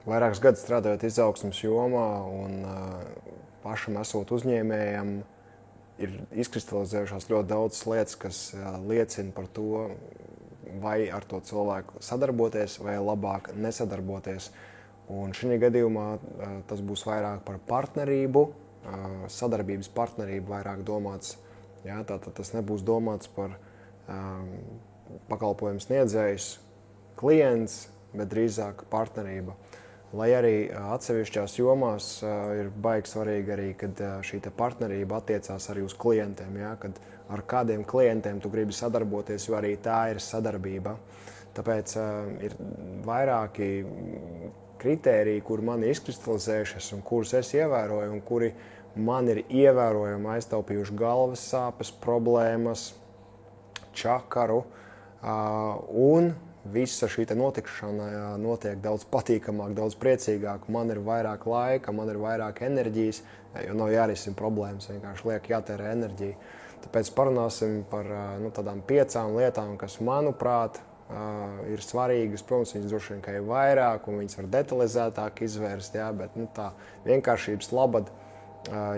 vairākus gadus strādājot izaugsmes jomā un pašam esot uzņēmējam, ir izkristalizējušās ļoti daudzas lietas, kas liecina par to, vai ar to cilvēku sadarboties, vai labāk nesadarboties. Un šī gadījumā tas būs vairāk par partnerību, sadarbības partnerību vairāk domāts. Ja, tātad tas nebūs domāts par pakalpojumu sniedzējs, klients, bet drīzāk partnerība. Lai arī atsevišķās jomās ir baigi svarīgi arī, kad šī partnerība attiecās arī uz klientiem. Ja? Kad ar kādiem klientiem tu gribi sadarboties, jo arī tā ir sadarbība. Tāpēc ir vairāki kritēriji, kur man ir izkristalizējušies un kurus es ievēroju un kuri man ir ievērojami aiztaupījuši galvas sāpes, problēmas, čakaru un visa šī notikšana notiek daudz patīkamāk, daudz priecīgāk. Man ir vairāk laika, man ir vairāk enerģijas, jo nav jārisina problēmas, vienkārši liek jātērē enerģija. Tāpēc parunāsim par tādām 5 lietām, kas, manuprāt, ir svarīgas. Protams, viņas droši vien ir vairāk un viņas var detalizētāk izvērst, jā, bet tā vienkāršības labad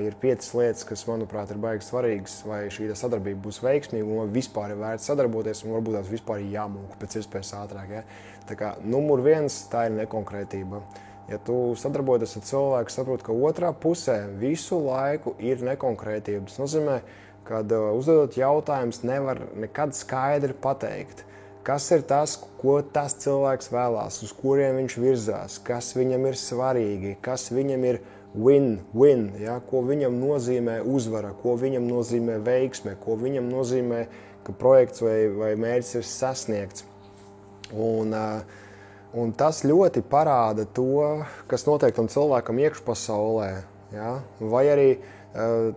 ir 5 lietas, kas, manuprāt, ir baigi svarīgas, vai šī sadarbība būs veiksmīga un vai vispār ir vērts sadarboties un varbūt tās vispār ir jāmūka pēc iespējas ātrāk. Ja? Tā kā numur 1, tā ir nekonkrētība. Ja tu sadarbojies ar cilvēku, saproti, ka otrā pusē visu laiku ir nekonkrētība. Tas nozīmē, ka uzdodot jautājumus nevar nekad skaidri pateikt, kas ir tas, ko tas cilvēks vēlās, uz kuriem viņš virzās, kas viņam ir svarīgi, kas viņam ir win-win, ja? Ko viņam nozīmē uzvara, ko viņam nozīmē veiksme, ko viņam nozīmē, ka projekts vai mērķis ir sasniegts. Un tas ļoti parāda to, kas notiek tam cilvēkam iekšpasaulē. Ja? Vai arī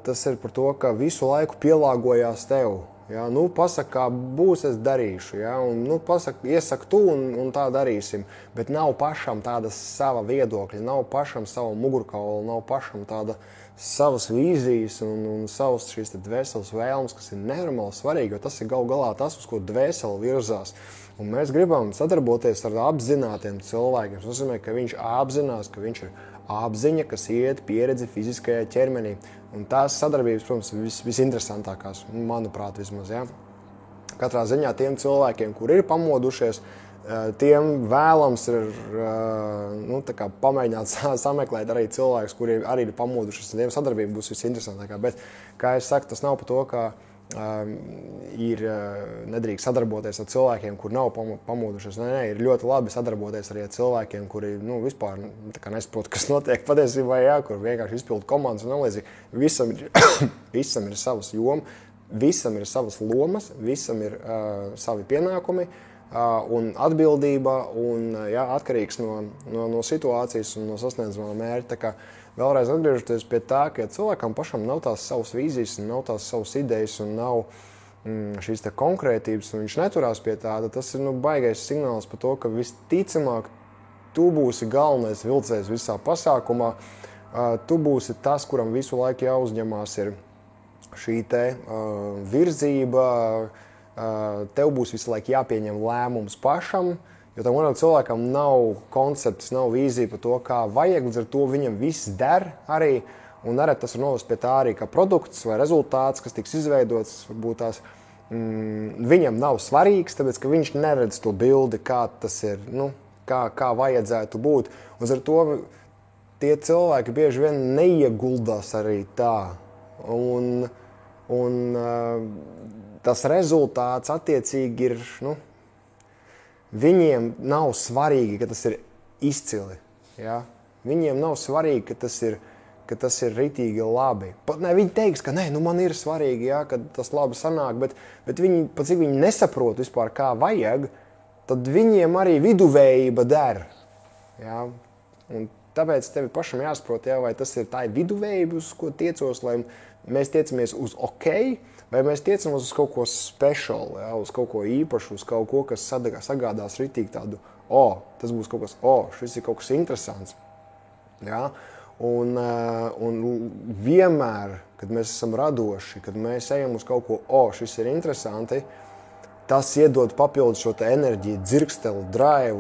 tas ir par to, ka visu laiku pielāgojās tev. Ja? Pasaka, kā būs, es darīšu. Ja? Un, iesaka tu un tā darīsim. Bet nav pašam tāda sava viedokļa, nav pašam sava mugurkaula, nav pašam tāda savas vīzijas un savas šīs dvēseles vēlmes, kas ir nenormāli svarīgi, jo tas ir galu galā tas, uz ko dvēsele virzās. Un mēs gribam sadarboties ar apzinātiem cilvēkiem. Tas nozīmē, ka viņš apzinās, ka viņš ir apziņa, kas iet pieredzi fiziskajā ķermenī. Un tās sadarbības, protams, visinteresantākās, manuprāt, vismaz. Ja? Katrā ziņā tiem cilvēkiem, kur ir pamodušies, tiem vēlams ir pamēģināt sameklēt arī cilvēkus, kuri arī ir pamodušies. Tiem sadarbība būs visinteresantākā. Bet, kā es saku, tas nav par to, ka ir nedrīkst sadarboties ar cilvēkiem, kur nav pamodušies. Nē, ir ļoti labi sadarboties arī ar cilvēkiem, kuri vispār nesaprot, kas notiek patiesībā, jā, kur vienkārši izpildu komandas un līdzīgi. Visam ir savas jomas, visam ir savas lomas, visam ir savi pienākumi un atbildība un atkarīgs no situācijas un no sasniedzamā mērķa. Tā kā vēlreiz atgriežoties pie tā, ka cilvēkam pašam nav tās savas vīzijas, nav tās savas idejas un nav šīs konkrētības, un viņš neturās pie tā, tad tas ir baigais signāls par to, ka visticamāk tu būsi galvenais vilcējs visā pasākumā, tu būsi tas, kuram visu laiku jāuzņemās ir šī virzība, tev būs visu laiku jāpieņem lēmums pašam, jo tam otram cilvēkam nav koncepts, nav vīzija par to, kā vajag, līdz ar to viņam viss der arī, un arī tas var novest pie tā arī, ka produkts vai rezultāts, kas tiks izveidots, varbūt tās viņam nav svarīgs, tāpēc, ka viņš neredz to bildi, kā tas ir, kā vajadzētu būt. Un ar to tie cilvēki bieži vien neieguldās arī tā. Un tas rezultāts attiecīgi ir, viņiem nav svarīgi, ka tas ir izcili. Ja? Viņiem nav svarīgi, ka tas ir ritīgi labi. Pat ne, viņi teiks, ka nē, man ir svarīgi, ja, ka tas labi sanāk, bet viņi, pat cik viņi nesaprot vispār, kā vajag, tad viņiem arī viduvējība der. Ja? Un tāpēc tev pašam jāsaprot, ja, vai tas ir tā viduvējība, uz ko tiecos, lai mēs tiecamies uz ok, vai mēs tiecamies uz kaut ko special, ja, uz kaut ko īpašu, uz kaut ko, kas sagādās ritīgi tādu, tas būs kaut kas, šis ir kaut kas interesants. Ja? Un vienmēr, kad mēs esam radoši, kad mēs ejam uz kaut ko, šis ir interesanti, tas iedod papildus šo enerģiju, dzirksteli, drive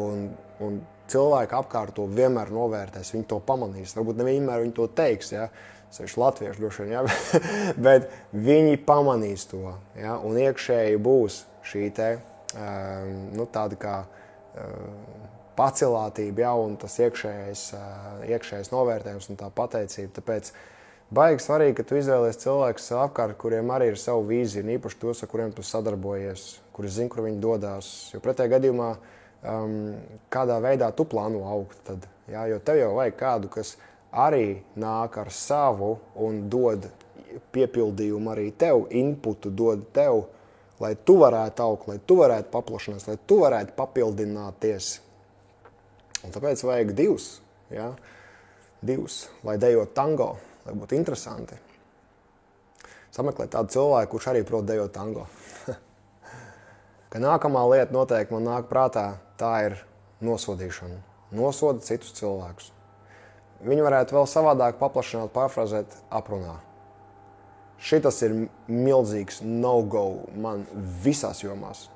un cilvēki apkārt to vienmēr novērtēs, viņi to pamanīs. Varbūt nevienmēr viņi to teiks, ja? Sevišķi latvieši droši vien, ja? Bet viņi pamanīs to, ja? Un iekšēji būs šī te, tāda kā pacilātība, ja? Un tas iekšējais novērtējums un tā pateicība. Tāpēc baigi svarīgi, ka tu izvēlies cilvēkus sev apkārt, kuriem arī ir savu vīziju, un īpaši tos, ar kuriem tu sadarbojies, kuri zina, kur viņi dodās. Jo pretējā gadījumā, kādā veidā tu plāno augt tad, ja? Jo tev jau vajag kādu, kas arī nāk ar savu un dod piepildījumu arī tev, inputu dod tev, lai tu varētu augt, lai tu varētu paplašināt, lai tu varētu papildināties. Un tāpēc vajag divus, ja? Divus, lai dejot tango. Lai būtu interesanti. Sameklēt tādu cilvēku, kurš arī prot dejot tango. Ka nākamā lieta noteikti man nāk prātā, tā ir nosodīšana. Nosoda citus cilvēkus. Viņi varētu vēl savādāk paplašināt, pārfrazēt aprunā. Šitas ir milzīgs no-go man visās jomās.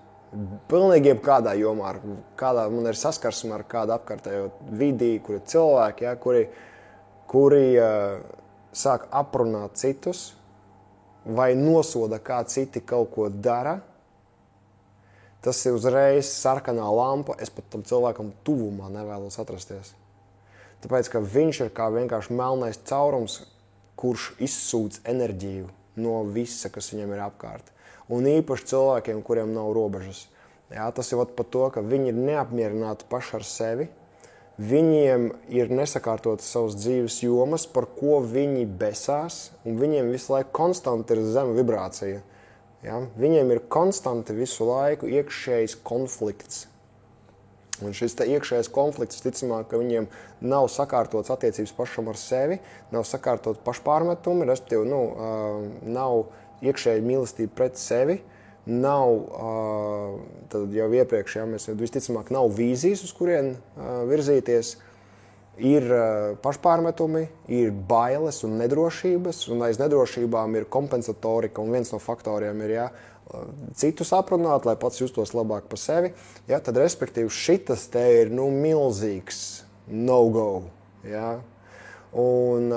Pilnīgi jebkādā jomā, kādā man ir saskarsme ar kādu apkārtējo vidī, kur ir cilvēki, ja, kuri sāk aprunāt citus vai nosoda, kā citi kaut ko dara, tas ir uzreiz sarkanā lampa, es pat tam cilvēkam tuvumā nevēlos atrasties. Tāpēc, ka viņš ir kā vienkārši melnais caurums, kurš izsūdz enerģiju no visa, kas viņam ir apkārt. Un īpaši cilvēkiem, kuriem nav robežas. Jā, tas ir pat to, ka viņi ir neapmierināti paši ar sevi, viņiem ir nesakārtotas savas dzīves jomas, par ko viņi besās, un viņiem visu laiku konstanti ir zema vibrācija. Ja? Viņiem ir konstanti visu laiku iekšējs konflikts. Un šis iekšējais konflikts, ticamāk, ka viņiem nav sakārtots attiecības pašam ar sevi, nav sakārtot pašpārmetumi, respektīvi, nav iekšēja mīlestība pret sevi, nav, tad jau iepriekš, ja, mēs visticamāk, nav vīzijas, uz kurien virzīties, ir pašpārmetumi, ir bailes un nedrošības, un aiz nedrošībām ir kompensatorika, un viens no faktoriem ir, ja, citus aprunāt, lai pats justos labāk par sevi, ja, tad respektīvi šitas te ir, milzīgs no-go, ja, un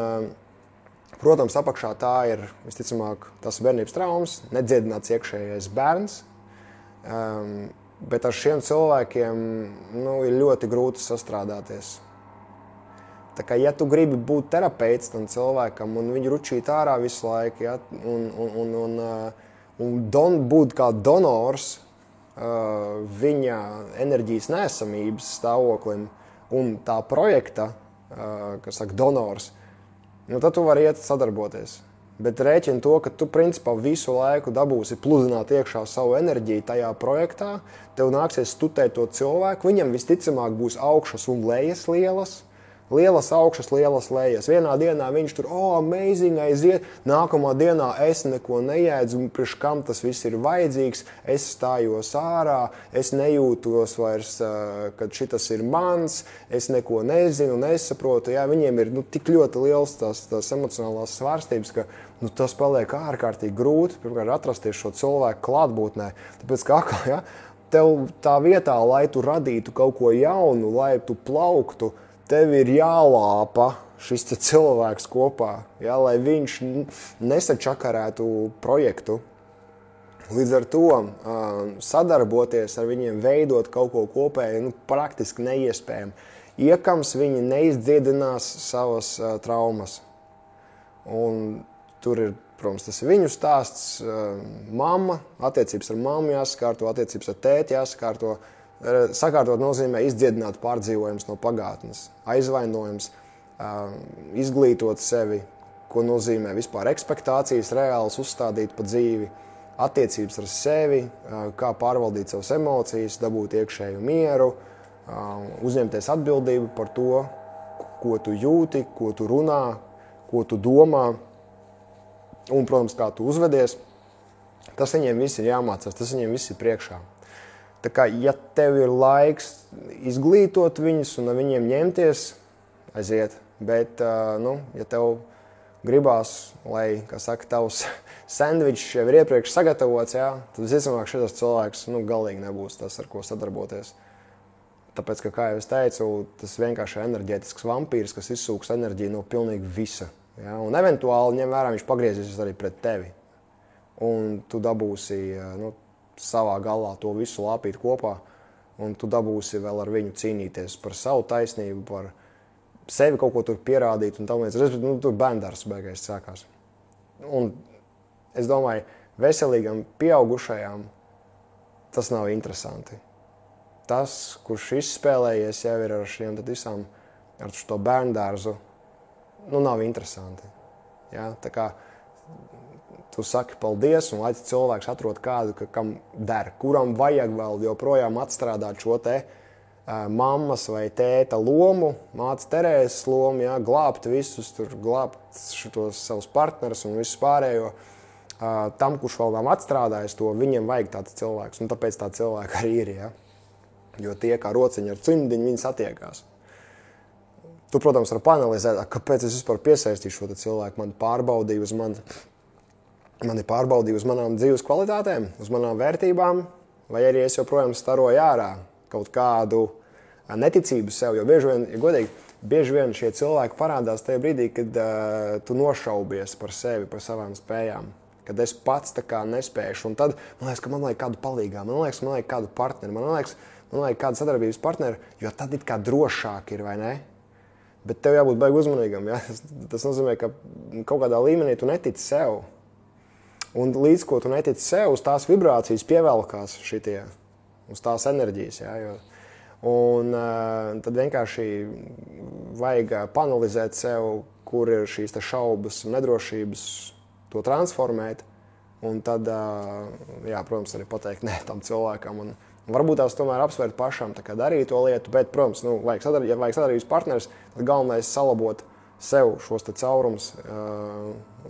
protams, apakšā tā ir, visticamāk, tas bērnības traumas, nedziedināts iekšējais bērns, bet ar šiem cilvēkiem ir ļoti grūti sastrādāties. Tā kā, ja tu gribi būt terapeits tam cilvēkam un viņu ručīt ārā visu laiku, ja, un būt kā donors viņa enerģijas neesamības stāvoklim un tā projekta, kas saka donors, tad tu vari iet sadarboties. Bet rēķini to, ka tu principā visu laiku dabūsi pludināt iekšā savu enerģiju tajā projektā, tev nāksies studēt to cilvēku, viņam visticamāk būs augšas un lejas lielas augšas, lielas lejas. Vienā dienā viņš tur, amazing, aiziet, nākamā dienā es neko nejēdzu, priekš kam tas viss ir vajadzīgs, es stājos ārā, es nejūtos vairs, kad šitas ir mans, es neko nezinu, nesaprotu, jā, viņiem ir tik ļoti liels tās emocionālās svārstības, ka tas paliek ārkārtīgi grūti, pirmkārt, atrasties šo cilvēku klātbūtnē, tāpēc, ka atkal, ja, tev tā vietā, lai tu radītu kaut ko jaunu, lai tu plauktu, tev ir jālāpa šis cilvēks kopā, ja, lai viņš nesačakarētu projektu. Līdz ar to sadarboties ar viņiem, veidot kaut ko kopēju, praktiski neiespējami. Iekams viņi neizdziedinās savas traumas. Un tur ir, protams, tas ir viņu stāsts, mamma, attiecības ar mammu jāsakārto, attiecības ar tēti jāsakārto. Sakārtot nozīmē izdziedināt pārdzīvojums no pagātnes, aizvainojums, izglītot sevi, ko nozīmē vispār ekspektācijas reāls uzstādīt pa dzīvi, attiecības ar sevi, kā pārvaldīt savas emocijas, dabūt iekšēju mieru, uzņemties atbildību par to, ko tu jūti, ko tu runā, ko tu domā un, protams, kā tu uzvedies. Tas viņiem viss ir jāmācās, tas viņiem viss ir priekšā. Tā kā, ja tev ir laiks izglītot viņus un ar viņiem ņemties, aiziet. Bet, ja tev gribās, lai, kā saka, tavs sandvičs jau ir iepriekš sagatavots, jā, tad visticamāk šitas cilvēks galīgi nebūs tas, ar ko sadarboties. Tāpēc, ka, kā jau es teicu, tas vienkārši ir enerģētisks vampīrs, kas izsūks enerģiju no pilnīgi visa. Ja? Un eventuāli, ņem vērā, viņš pagriezīsies arī pret tevi. Un tu dabūsi savā galā to visu lāpīt kopā, un tu dabūsi vēl ar viņu cīnīties par savu taisnību, par sevi kaut ko tur pierādīt, un tam līdz, tur bērndārs beigās sākās. Un es domāju, veselīgam pieaugušajām tas nav interesanti. Tas, kurš izspēlējies jau ir ar šiem visām, ar šo bērndārzu, nav interesanti. Ja? Tā kā tu saki paldies un laic cilvēks atrod kādu, kam der, kuram vajag vēl joprojām atstrādāt šo te mammas vai tēta lomu, mātes Terēzes lomu, ja? Glābt visus, glābt šitos savus partnerus un visus pārējo. Tam, kurš vēl nav atstrādājis to, viņam vajag tāds cilvēks, un tāpēc tā cilvēka arī ir, ja? Jo tie kā rociņi ar cimdiņu, viņi satiekās. Tu, protams, var panalizēt, kāpēc es vispār piesaistīju šo cilvēku, mani pārbaudīju uz manām dzīves kvalitātēm, uz manām vērtībām, vai arī es joprojām staroju ārā kaut kādu neticību sev, jo bieži vien šie cilvēki parādās tajā brīdī, kad tu nošaubies par sevi, par savām spējām, kad es pats tā kā nespēšu, un tad man liekas, ka man vajag kādu palīgā, man liekas, kādu partneri, man liekas, kādu sadarbības partneri, jo tad it kā drošāk ir, vai ne? Bet tev jābūt baigi uzmanīgam, ja? Tas nozīmē, ka kaut kādā līmenī tu netici sev. Un līdz ko tu netici sev, uz tās vibrācijas pievelkās šitie, uz tās enerģijas, ja? Un tad vienkārši vajag panalizēt sev, kur ir šīs šaubas un nedrošības, to transformēt, un tad, protams, arī pateikt nē tam cilvēkam, un varbūt tās tomēr apsvērt pašam, tā kā darīt to lietu, bet, protams, ja vajag sadarbības partneris, tad galvenais salabot sev šos te caurums,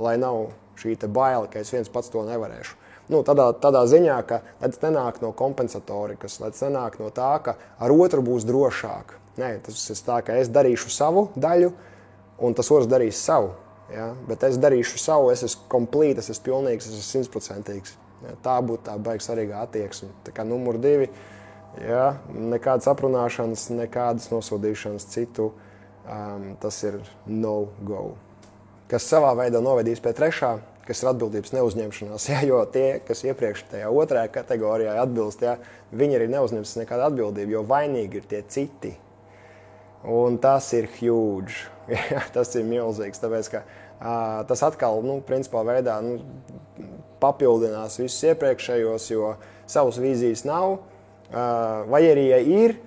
lai nav šī te baila, ka es viens pats to nevarēšu. Tādā ziņā, ka lai tas nenāk no kompensatorikas, lai tas nenāk no tā, ka ar otru būs drošāk. Nē, tas ir tā, ka es darīšu savu daļu, un tas otrs darīs savu. Ja? Bet es darīšu savu, es esmu komplīts, es esmu pilnīgs, es esmu 100%. Ja? Tā būtu tā baigi svarīgā attieksme. Tā kā numur 2, ja? Nekādas aprunāšanas, nekādas nosodīšanas citu, tas ir no-go. Kas savā veidā novedīs pie 3, kas ir atbildības neuzņemšanās, ja? Jo tie, kas iepriekš tajā 2. kategorijā atbilst, ja? Viņi arī neuzņems nekādu atbildību, jo vainīgi ir tie citi. Un tas ir huge, ja? Tas ir milzīgs, tāpēc, ka tas atkal, principā veidā, papildinās visus iepriekšējos, jo savas vīzijas nav, vai arī, ja ir,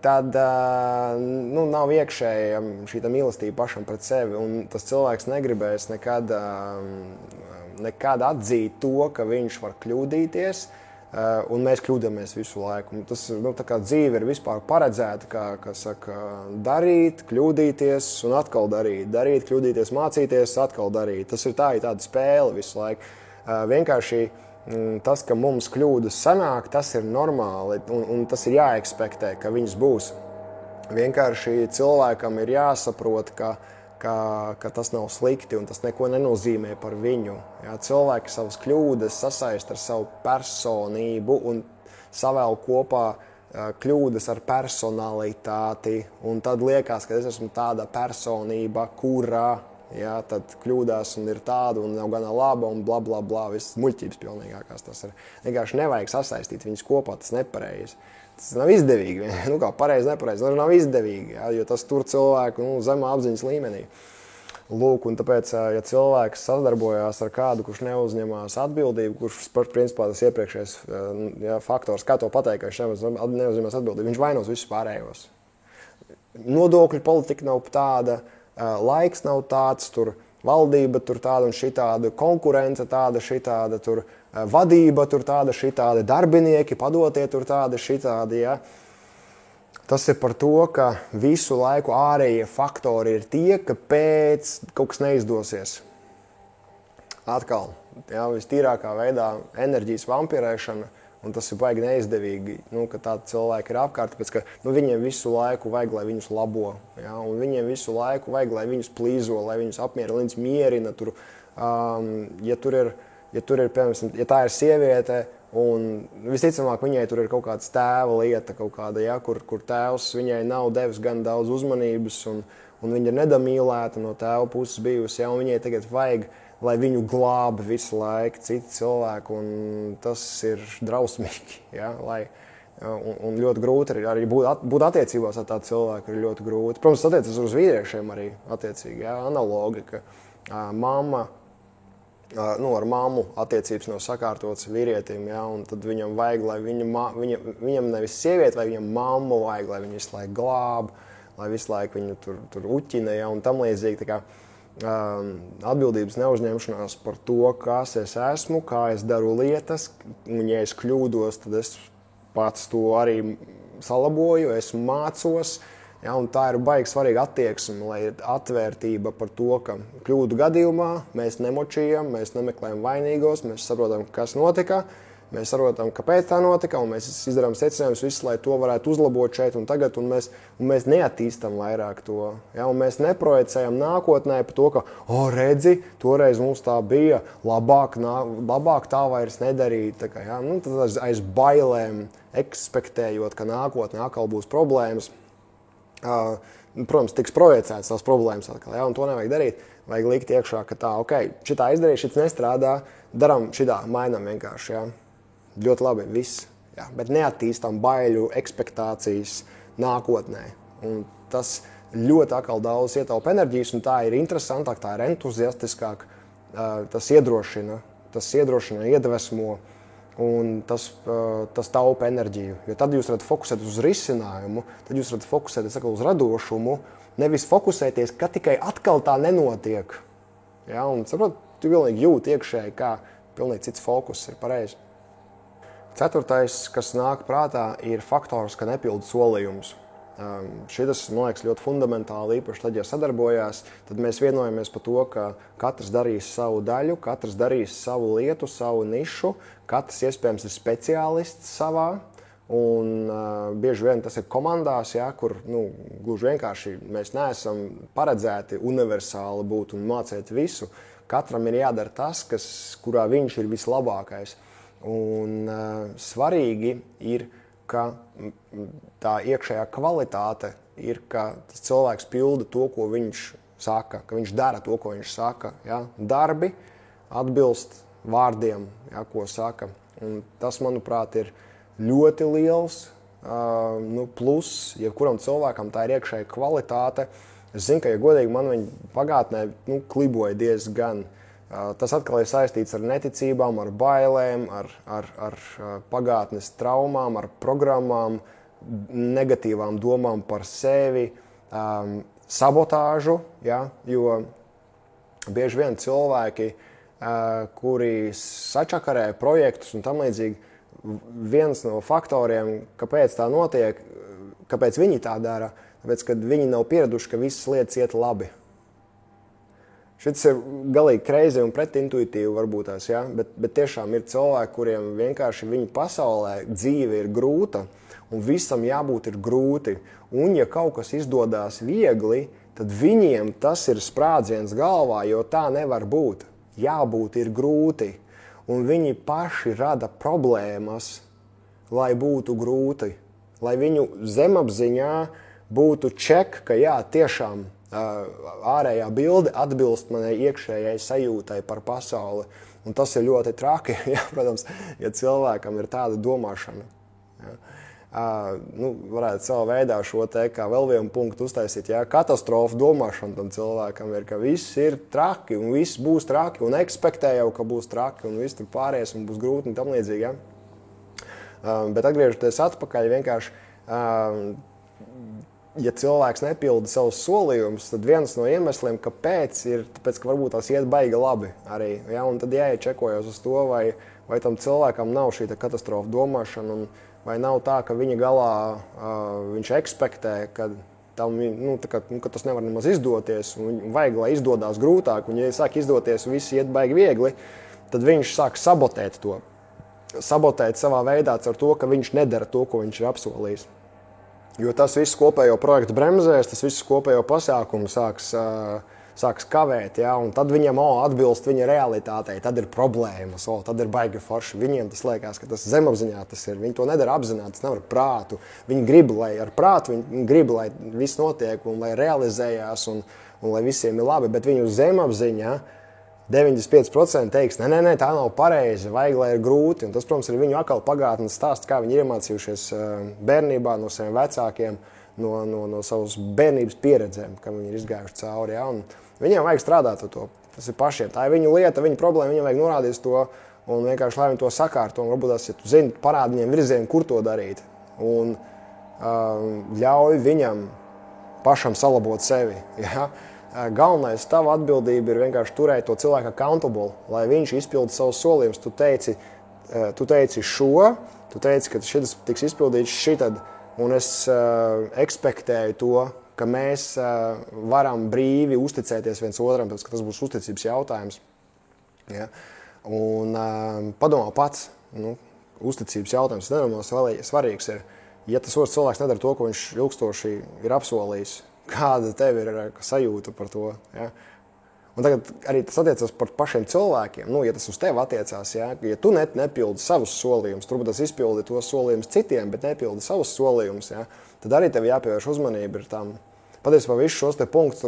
tad nav iekšēja šī mīlestība pašam pret sevi, un tas cilvēks negribēs nekad atzīt to, ka viņš var kļūdīties, un mēs kļūdamies visu laiku. Tas, tā kā dzīve ir vispār paredzēta, kā saka, darīt, kļūdīties un atkal darīt, kļūdīties, mācīties, atkal darīt. Tas ir tāda spēle visu laiku. Vienkārši tas, ka mums kļūdas sanāk, tas ir normāli, un tas ir jāekspektē, ka viņas būs. Vienkārši cilvēkam ir jāsaprot, ka tas nav slikti un tas neko nenozīmē par viņu. Ja, cilvēki savas kļūdas sasaista ar savu personību un savēl kopā kļūdas ar personalitāti. Un tad liekas, ka es esmu tāda personība, kurā tad kļūdās un ir tāda un nav gana laba un bla bla bla. Viss muļķības pilnīgākās tas ir. Vienkārši nevajag sasaistīt viņus kopā, tas nepareizi. Tas nav izdevīgi, kā pareizi, nepareizi, tas nav izdevīgi, jo tas tur cilvēku zemā apziņas līmenī. Lūk, un tāpēc, ja cilvēks sadarbojās ar kādu, kurš neuzņemās atbildību, kurš, principā, tas iepriekšējais faktors, kā to pateikt, ka viņš neuzņemās atbildību, viņš vainos visus pārējos. Nodokļu politika nav tāda, laiks nav tāds, tur valdība tur tāda un šitāda, konkurence tāda, šitāda, tur vadība tur tāda, šitāda, darbinieki, padotie tur tāda, šitādi, ja. Tas ir par to, ka visu laiku ārējie faktori ir tie, ka pēc kaut kas neizdosies. Atkal, vistīrākā veidā enerģijas vampirēšana, un tas ir baigi neizdevīgi, ka tādi cilvēki ir apkārt, tāpēc, ka viņiem visu laiku vajag, lai viņus labo, un viņiem visu laiku vajag, lai viņus plīzo, lai viņus apmierina, lai viņus mierina tur, ja tur ir, piemēram, ja tā ir sieviete, Un visticamāk, viņai tur ir kaut kāds tēva lieta, kur tēvs viņai nav devis gan daudz uzmanības, un viņa ir nedamīlēta no tēva puses bijusi. Ja, un viņai tagad vajag, lai viņu glābi visu laiku citi cilvēki, un tas ir drausmīgi. Ja, un ļoti grūti arī būt attiecībās ar tādu cilvēku, ir ļoti grūti. Protams, tas attiecas uz vīriešiem arī attiecīgi, ja, analogi, ka mamma, ar mammu attiecības nav sakārtotas vīrietim, ja, un tad viņam vajag, lai viņam nevis sievieti, vai viņam mammu vajag, lai viņu visu laiku glāb, lai visu laiku viņu tur uķina, ja, un tam līdzīgi. Tā kā atbildības neuzņemšanās par to, kas es esmu, kā es daru lietas, un ja es kļūdos, tad es pats to arī salaboju, es mācos. Ja, un tā ir baigi svarīga attieksme, lai ir atvērtība par to, ka kļūdu gadījumā mēs nemočījam, mēs nemeklējam vainīgos, mēs saprotam, kas notika, mēs saprotam, kāpēc tā notika, un mēs izdarām secinājumus visu, lai to varētu uzlabot šeit un tagad, un mēs neattīstam vairāk to. Ja, un mēs neprojicējam nākotnē par to, ka, redzi, toreiz mums tā bija, labāk tā vairs nedarīt. Tā kā, ja, tad aiz bailēm, ekspektējot, ka nākotnē atkal būs problēmas, protams, tiks projicēts tās problēmas atkal, ja, un to nevajag darīt. Vajag likt iekšā, ka tā, šitā izdarīja, šits nestrādā, daram šitā, mainam vienkārši, ja. Ļoti labi, viss, ja, bet neattīstam baiļu ekspektācijas nākotnē. Un tas ļoti atkal daudz ietaupa enerģijas, un tā ir interesantāk, tā ir entuziastiskāk, tas iedrošina, iedvesmo, un tas taupa enerģiju. Jo tad jūs varat fokusēt uz risinājumu, tad jūs varat fokusēt uz radošumu, nevis fokusēties, ka tikai atkal tā nenotiek. Ja, un saprot, tu pilnīgi jūti iekšēji, kā pilnīgi cits fokus ir pareizi. 4. kas nāk prātā, ir faktors, ka nepildu solījumus. Šitas, man liekas, ļoti fundamentāli, īpaši tad, ja sadarbojās, tad mēs vienojamies par to, ka katrs darīs savu daļu, katrs darīs savu lietu, savu nišu, katrs iespējams ir speciālists savā, un bieži vien tas ir komandās, ja, kur gluži vienkārši mēs neesam paredzēti universāli būt un mācīt visu. Katram ir jādara tas, kurā viņš ir vislabākais. Un svarīgi ir, ka tā iekšējā kvalitāte ir, ka tas cilvēks pilda to, ko viņš saka, ka viņš dara to, ko viņš saka. Ja? Darbi atbilst vārdiem, ja, ko saka. Un tas, manuprāt, ir ļoti liels plus, jebkuram cilvēkam tā ir iekšēja kvalitāte. Es zinu, ka, ja godīgi, man viņa pagātnē kliboja diezgan. Tas atkal ir saistīts ar neticībām, ar bailēm, ar pagātnes traumām, ar programmām, negatīvām domām par sevi, sabotāžu, ja, jo bieži vien cilvēki, kuri sačakarē projektus un tam līdzīgi, viens no faktoriem, kāpēc tā notiek, kāpēc viņi tā dara, tāpēc, kad viņi nav pieraduši, ka visas lietas iet labi. Šis ir galīgi crazy un pretintuitīvi varbūt tās, ja? bet tiešām ir cilvēki, kuriem vienkārši viņa pasaulē dzīve ir grūta un visam jābūt ir grūti. Un ja kaut kas izdodās viegli, tad viņiem tas ir sprādziens galvā, jo tā nevar būt. Jābūt ir grūti. Un viņi paši rada problēmas, lai būtu grūti. Lai viņu zemapziņā būtu ček, ka jā, tiešām ārējā bilde atbilst manai iekšējai sajūtai par pasauli. Un tas ir ļoti traki, ja, protams, ja cilvēkam ir tāda domāšana. Ja. Varētu savā veidā šo te kā vēl vienu punktu uztaisīt. Ja. Katastrofa domāšana tam cilvēkam ir, ka viss ir traki un viss būs traki un ekspektē jau, ka būs traki un viss tur pāries un būs grūti un tam līdzīgi. Ja. Bet atgriežoties atpakaļ vienkārši, ja cilvēks nepilda savus solījumus, tad viens no iemesliem, kāpēc, ir tāpēc, ka varbūt tās iet baigi labi arī. Ja? Un tad jāiečekojos uz to, vai tam cilvēkam nav šī katastrofa domāšana, vai nav tā, ka viņa galā viņš ekspektē, ka tas nevar nemaz izdoties, un vajag, lai izdodās grūtāk, un ja sāk izdoties, viss iet baigi viegli, tad viņš sāk sabotēt to. Sabotēt savā veidā ar to, ka viņš nedara to, ko viņš ir apsolījis. Jo tas viss kopējo projektu bremzēs, tas viss kopējo pasākumu sāks sāks kavēt, ja, un tad viņam atbilst viņa realitātei, tad ir problēmas, tad ir baigi forši. Viņiem tas liekas, ka tas zemapziņā tas ir. Viņi to nedara apzināti, tas nav ar prātu. Viņi grib, lai ar prātu, viņi grib, lai viss notiek un lai realizējās un lai visiem ir labi, bet viņu zemapziņā 95% teiks, nē, tā nav pareizi, vajag, lai ir grūti. Un tas, protams, ir viņu atkal pagātnes stāsts, kā viņi iemācījušies bērnībā no saviem vecākiem, no savas bērnības pieredzēm, kam viņi ir izgājuši cauri. Ja? Un viņiem vajag strādāt ar to. Tas ir pašiem. Tā ir viņu lieta, viņu problēma, viņiem vajag norādīt to un vienkārši, lai viņi to sakārto. Un varbūt tas, ja tu zini, parādi viņiem virzienu, kur to darīt. Un ļauj viņam pašam salabot sevi. Ja? Galvenais tava atbildība ir vienkārši turēt to cilvēku accountable, lai viņš izpilda savus solījumus. Tu teici šo, tu teici, ka šis tiks izpildīts šitad, un es ekspektēju to, ka mēs varam brīvi uzticēties viens otram, tāpēc, ka tas būs uzticības jautājums. Ja? Un padomā pats, uzticības jautājums nenormāli svarīgs ir, ja tas otrs cilvēks nedara to, ko viņš ilgstoši ir apsolījis, kāda tev ir sajūta par to. Ja? Un tagad arī tas attiecas par pašiem cilvēkiem. Ja tas uz tevi attiecās, ja tu nepildi savus solījumus, turbūt tas izpildi tos solījumus citiem, bet nepildi savus solījumus, ja? Tad arī tev jāpievērš uzmanība ir tam. Patiesībā visus šos te punktus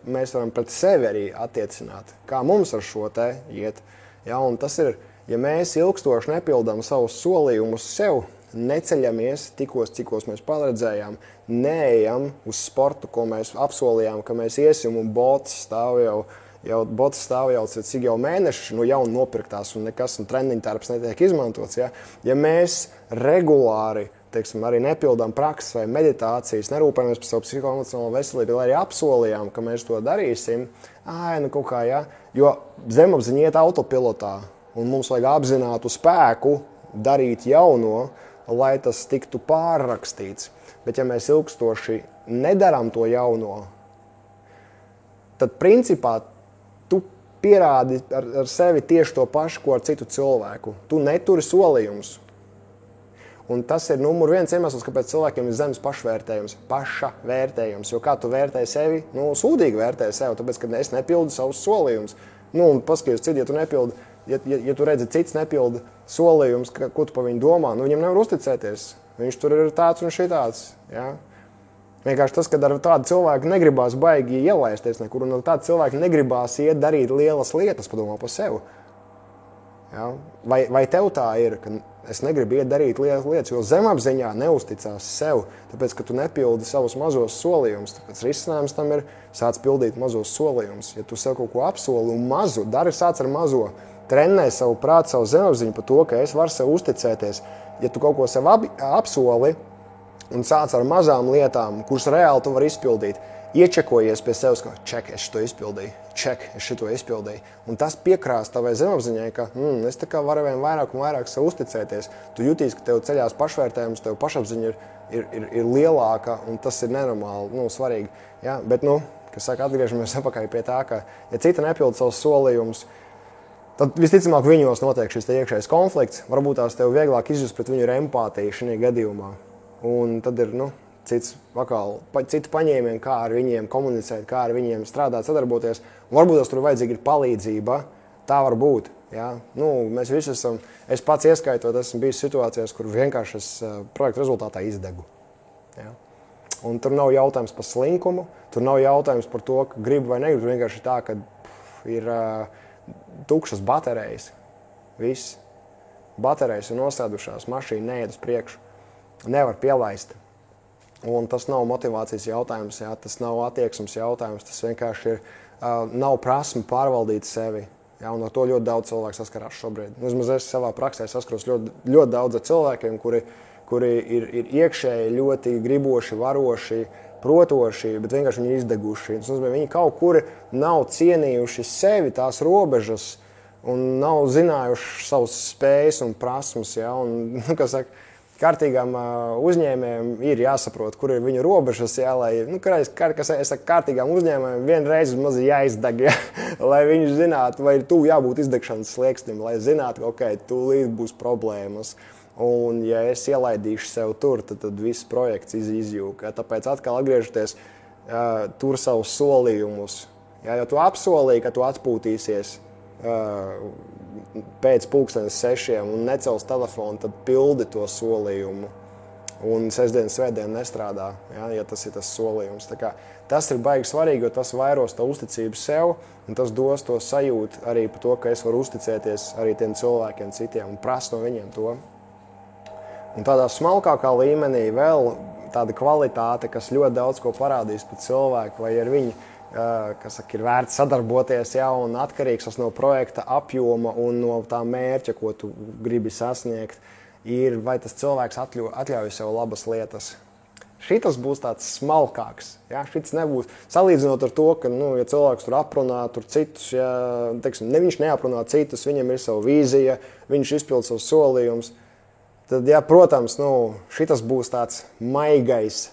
mēs varam pret sevi arī attiecināt. Kā mums ar šo te iet. Ja? Un tas ir, ja mēs ilgstoši nepildām savus solījumus sev, neceļamies tikos, cikos mēs paredzējām, neejam uz sportu, ko mēs apsolījām, ka mēs iesim, un bots stāv jau cik jau mēneši, jauni nopirktās, un nekas, un treniņtarbs netiek izmantots. Ja, ja mēs regulāri, arī nepildām prakses vai meditācijas, nerūpējamies par savu psihoemocionālo veselību, lai arī apsolījām, ka mēs to darīsim, kaut kā, ja, jo zemapziņa iet autopilotā, un mums vajag apzinātu spēku darīt jauno, lai tas tiktu pārrakstīts. Bet ja mēs ilgstoši nedarām to jauno, tad principā tu pierādi ar sevi tieši to pašu, ko ar citu cilvēku. Tu neturi solījumus. Un tas ir numur viens iemesls, kāpēc cilvēkiem ir zemes paša vērtējums. Jo kā tu vērtē sevi? Sūdīgi vērtē sevi, tāpēc, ka es nepildu savus solījumus. Un paskaties, citi, ja tu nepildi, ja tu redzi, cits nepilda solījumus, ko tu par viņu domā, viņam nevar uzticēties. Viņš tur ir tāds un šitāds. Ja? Vienkārši tas, kad ar tādu cilvēku negribās baigi ielaisties nekur, un ar tādu cilvēku negribās iet darīt lielas lietas, padomā par sevi. Ja? Vai tev tā ir, ka es negribu iet darīt lielas lietas, jo zemapziņā neusticās sev, tāpēc, ka tu nepildi savus mazos solījumus. Tāpēc risinājums tam ir sāc pildīt mazos solījumus. Ja tu sev kaut ko apsoli un mazu, sāc ar mazo, trenē savu prātu, savu zemapziņu par to, ka es varu sev uzticēties. Ja tu kaut ko sev apsoli un sāc ar mazām lietām, kuras reāli tu vari izpildīt, iečekojies pie sevis, ka es šito izpildīju, es šito izpildīju. Un tas piekrās tavai zemapziņai, ka es tā kā varu vien vairāk un vairāk sev uzticēties. Tu jūtīsi, ka tev ceļās pašvērtējums, tev pašapziņa ir lielāka, un tas ir nenormāli, svarīgi. Ja? Bet, atgriežamies atpakaļ pie tā, ka ja cita nepilda savus solījumus, tad visticamāk viņos notiek šis iekšējais konflikts. Varbūt tās tev vieglāk izjust pret viņu ir empātija šajā gadījumā. Un tad ir citu paņēmienu, kā ar viņiem komunicēt, kā ar viņiem strādāt, sadarboties. Un varbūt tās tur vajadzīga ir palīdzība. Tā var būt. Ja? Mēs visi esam, es pats ieskaitot, esmu bijis situācijās, kur vienkārši es projekta rezultātā izdegu. Ja? Un tur nav jautājums par slinkumu, tur nav jautājums par to, ka gribu vai negribu. Tur vienkārši tā, ka ir tukšas baterijas. Viss. Baterijas ir nosēdušās, mašīna neiet uz priekšu. Nevar pielaist. Un tas nav motivācijas jautājums, ja? Tas nav attieksmes jautājums, tas vienkārši ir, nav prasme pārvaldīt sevi. Ja? Un ar to ļoti daudz cilvēku saskarās šobrīd. Vismaz es savā praksē saskaros ļoti daudz ar cilvēkiem, kuri ir iekšēji ļoti griboši, varoši, protoši, bet vienkārši viņi ir izdeguši. Tas nozīmē, viņi kaut kur nav cienījuši sevi, tās robežas, un nav zinājuši savus spējas un prasmes. Ja? Un, kārtīgām uzņēmējiem ir jāsaprot, kur ir viņu robežas, ja? Lai, kārtīgām uzņēmējiem vienreiz maz jāizdeg, ja? Lai viņi zinātu, vai ir tuvu jābūt izdegšanas slieksnim, lai zinātu, ka tūlīt būs problēmas. Un, ja es ielaidīšu sev tur, tad viss projekts izjūg. Tāpēc atkal atgriežoties, tur savus solījumus. Ja, jo tu apsolīji, ka tu atpūtīsies pēc 6:00 un necels telefonu, tad pildi to solījumu. Un sestdien, svētdien nestrādā, ja tas ir tas solījums. Tas ir baigi svarīgi, jo tas vairos to uzticību sev, un tas dos to sajūtu arī par to, ka es varu uzticēties arī tiem cilvēkiem citiem un prast no viņiem to. Un tādā smalkākā līmenī vēl tāda kvalitāte, kas ļoti daudz ko parādīs par cilvēku, vai ar viņu ir vērts sadarboties, un atkarīgs no projekta apjoma un no tā mērķa, ko tu gribi sasniegt, ir, vai tas cilvēks atļauj sev labas lietas. Šitas būs tāds smalkāks. Ja? Šitas nebūs salīdzinot ar to, ka, ja cilvēks tur aprunā tur citus, viņš neaprunā citus, viņam ir sava vīzija, viņš izpild savus solījumus, tad, protams, šitas būs tāds maigais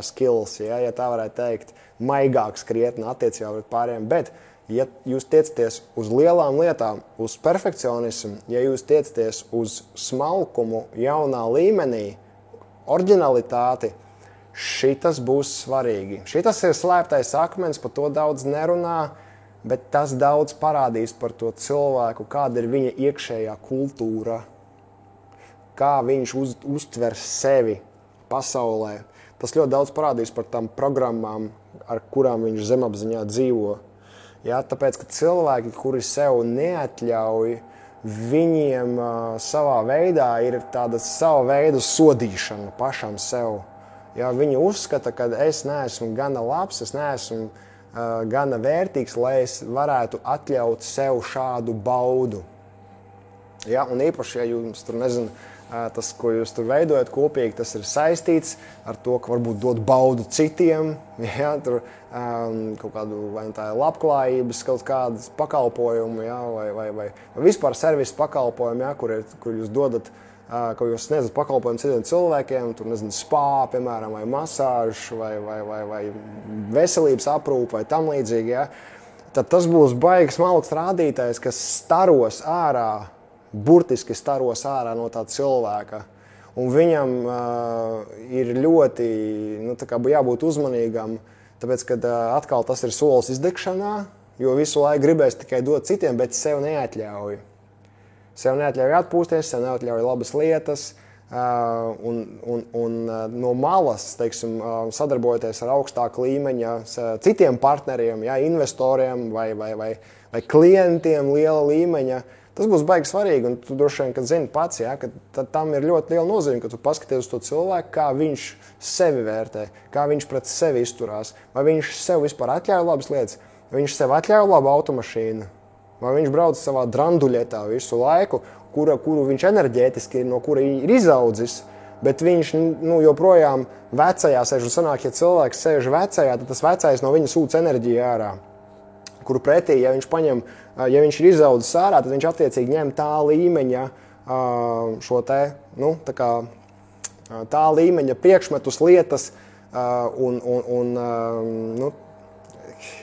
skills, ja tā varētu teikt, maigāks krietni attiecībā pret pārējiem, bet, ja jūs tiecaties uz lielām lietām, uz perfekcionismu, ja jūs tiecaties uz smalkumu jaunā līmenī, oriģinalitāti, šitas būs svarīgi. Šitas ir slēptais akmens, par to daudz nerunā, bet tas daudz parādīs par to cilvēku, kāda ir viņa iekšējā kultūra, kā viņš uztver sevi pasaulē. Tas ļoti daudz parādīs par tām programmām, ar kurām viņš zemapziņā dzīvo. Ja, tāpēc, ka cilvēki, kuri sev neatļauj, viņiem savā veidā ir tāda sava veida sodīšana pašam sev. Ja, viņi uzskata, ka es neesmu gana labs, es neesmu gana vērtīgs, lai es varētu atļaut sev šādu baudu. Ja, un īpaši, ja jums tur tas, ko jūs tur veidojat kopīgi, tas ir saistīts ar to, ka varbūt dod baudu citiem, ja, tur kaut kādu, vai tā ir labklājības kaut kādas pakalpojumu, ja, vai vispār servisu pakalpojumu, ja, kur jūs dodat, ko jūs sniedzat pakalpojumu citiem cilvēkiem, tur, spā, piemēram, vai masāžs, vai veselības aprūpe, vai tam līdzīgi, ja, tad tas būs baigs smalks rādītājs, kas staros ārā, burtiski staros ārā no tā cilvēka. Un viņam ir ļoti jābūt uzmanīgam, tāpēc, ka atkal tas ir solis izdegšanā, jo visu laiku gribēs tikai dot citiem, bet sev neatļauj. Sev neatļauj atpūsties, sev neatļauj labas lietas, un no malas, teiksim, sadarbojoties ar augstāku līmeņa citiem partneriem, ja, investoriem vai klientiem liela līmeņa, tas būs baigi svarīgi, un tu droši vien, kad zini pats, ja, ka tam ir ļoti liela nozīme, ka tu paskaties uz to cilvēku, kā viņš sevi vērtē, kā viņš pret sevi izturās, vai viņš sev vispār atļauj labas lietas, vai viņš sev atļauj labu automašīnu, vai viņš brauc savā dranduļietā visu laiku, kuru viņš enerģētiski, no kura ir izaudzis, bet viņš joprojām vecajā sēž, un sanāk, ja cilvēks sēž vecajā, tad tas vecais no viņa sūc enerģiju ārā, kuru pretī, ja viņš ir izaudzis ārā, tad viņš attiecīgi ņem tā līmeņa šo te, tā līmeņa priekšmetus, lietas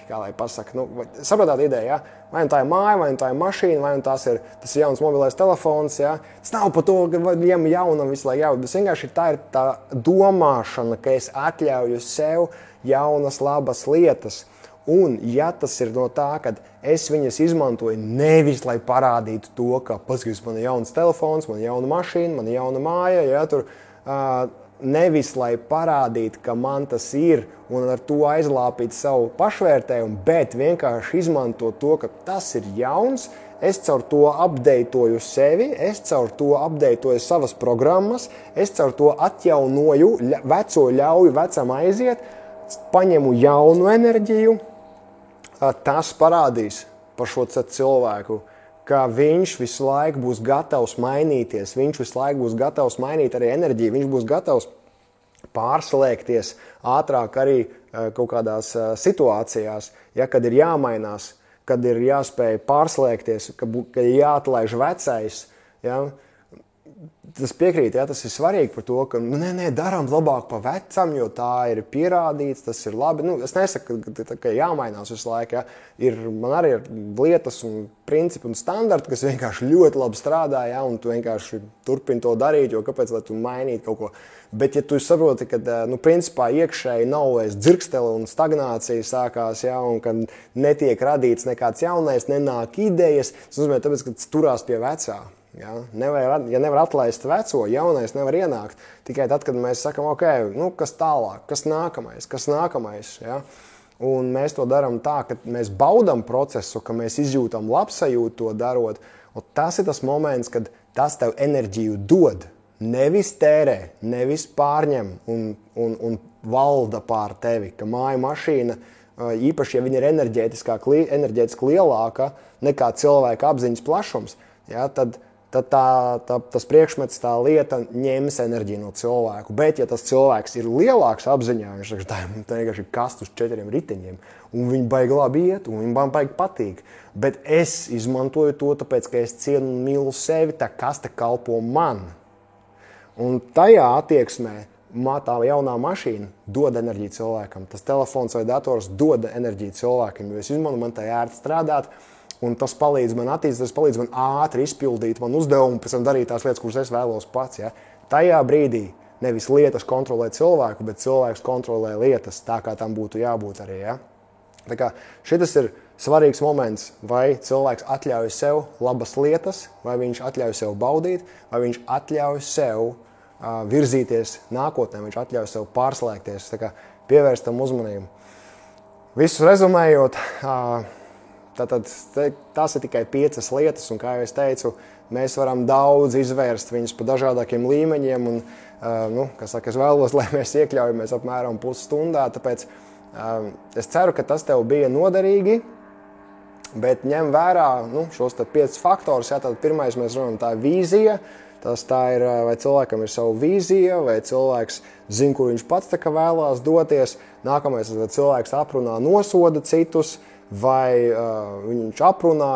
kā lai pasaka, saprotāt ideju, ja? Vai tā ir māja, vai tā ir mašīna, vai tas ir jauns mobilais telefons, ja? Tas nav par to, ka viņam jaunam visu laiku jābūt, bet vienkārši tā ir tā domāšana, ka es atļauju sev jaunas labas lietas. Un, ja tas ir no tā, ka es viņas izmantoju nevis, lai parādītu to, ka paskatās, man ir jauns telefons, man ir jauna mašīna, man ir jauna māja, ja, tur, nevis, lai parādītu, ka man tas ir un ar to aizlāpīt savu pašvērtējumu, bet vienkārši izmantot to, ka tas ir jauns, es caur to updatēju sevi, es caur to updatēju savas programmas, es caur to atjaunoju, veco ļauju vecam aiziet, paņemu jaunu enerģiju, tas parādīs par šo cilvēku, ka viņš visu laiku būs gatavs mainīties, viņš visu laiku būs gatavs mainīt arī enerģiju, viņš būs gatavs pārslēgties ātrāk arī kaut kādās situācijās, ja, kad ir jāmainās, kad ir jāspēj pārslēgties, kad ir jāatlaiž vecais, ja, tas piekrīt, tas ir svarīgi par to, ka darām labāk pa vecam, jo tā ir pierādīts, tas ir labi. Es nesaku, ka jāmainās visu laiku. Man arī ir lietas un principi un standarti, kas vienkārši ļoti labi strādā, un tu vienkārši turpini to darīt, jo kāpēc, lai tu mainītu kaut ko. Bet, ja tu saproti, ka principā iekšēji nav vairs dzirkstele un stagnācija sākās, un kad netiek radīts nekāds jaunais, nenāk idejas, tas nozīmē, tāpēc, ka turās pie vecā. Ja nevar atlaist veco, jaunais nevar ienākt. Tikai tad, kad mēs sakam, ok, kas tālāk, kas nākamais. Ja? Un mēs to darām tā, ka mēs baudam procesu, ka mēs izjūtam labsajūtu to darot. Un tas ir tas moments, kad tas tev enerģiju dod. Nevis tērē, nevis pārņem un valda pār tevi. Ka māja mašīna, īpaši, ja viņa ir enerģētiski lielāka nekā cilvēka apziņas plašums, ja, tad tas priekšmets, tā lieta ņems enerģiju no cilvēku. Bet, ja tas cilvēks ir lielāks apziņā, viņš saka, tā vienkārši ir kast uz 4 riteņiem, un viņi baigi labi iet, un viņi baigi patīk. Bet es izmantoju to, tāpēc, ka es cienu un mīlu sevi, tā kaste kalpo man. Un tajā attieksmē tā jaunā mašīna dod enerģiju cilvēkam. Tas telefons vai dators dod enerģiju cilvēkam, jo es izmantoju, man tā ērti strādāt, un tas palīdz man attīstīt, tas palīdz man ātri izpildīt man uzdevumu, pēc tam darīt tās lietas, kuras es vēlos pats. Ja? Tajā brīdī nevis lietas kontrolē cilvēku, bet cilvēks kontrolē lietas tā, kā tam būtu jābūt arī. Ja? Tā kā šitas ir svarīgs moments, vai cilvēks atļauj sev labas lietas, vai viņš atļauj sev baudīt, vai viņš atļauj sev virzīties nākotnē, viņš atļauj sev pārslēgties, tā kā pievērst tam uzmanību. Visu rezumējot, tātad tās ir tikai 5 lietas, un kā jau es teicu, mēs varam daudz izvērst viņus pa dažādākiem līmeņiem, un, es vēlos, lai mēs iekļaujamies apmēram pusstundā, tāpēc es ceru, ka tas tev bija noderīgi, bet ņem vērā šos 5 faktorus. Ja, tad pirmais mēs runājam, tā ir vīzija, tā ir, vai cilvēkam ir savu vīzija, vai cilvēks zina, kur viņš pats tā kā vēlās doties. Nākamais, vai cilvēks aprunā, nosoda citus, vai viņš aprunā,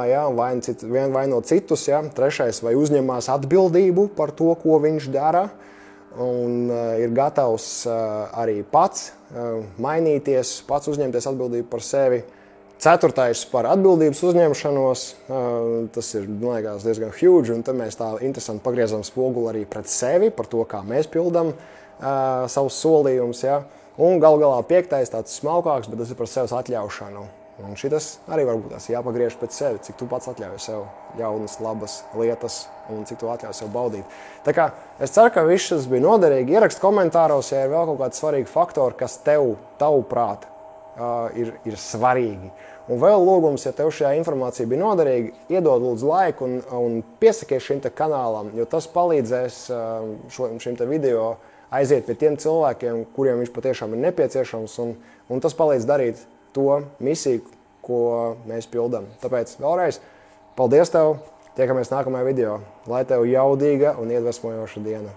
vaino citus. Ja. Trešais, vai uzņemās atbildību par to, ko viņš dara, un ir gatavs arī pats mainīties, pats uzņemties atbildību par sevi. Ceturtais par atbildības uzņemšanos, tas ir, man liekas, diezgan huge, un tad mēs tā interesanti pagriezam spoguli arī pret sevi, par to, kā mēs pildam savus solījumus. Ja? Un gal galā 5. tāds smalkāks, bet tas ir par sevis atļaušanu. Un šitas arī varbūt tas jāpagriež pēc sevi, cik tu pats atļauj sev jaunas, labas lietas un cik tu atļauj sev baudīt. Tā kā es ceru, ka viss šis bija noderīgi. Ierakst komentāros, ja ir vēl kaut kāds svarīgi faktori, kas tavuprāt ir svarīgi. Un vēl lūgums, ja tev šajā informācija bija noderīga, iedod lūdzu laiku un piesakies šim te kanālam, jo tas palīdzēs šim te video aiziet pie tiem cilvēkiem, kuriem viņš patiešām ir nepieciešams, un tas palīdz darīt to misiju, ko mēs pildam. Tāpēc vēlreiz paldies tev, tiekamies nākamajā video. Lai tev jaudīga un iedvesmojoša diena.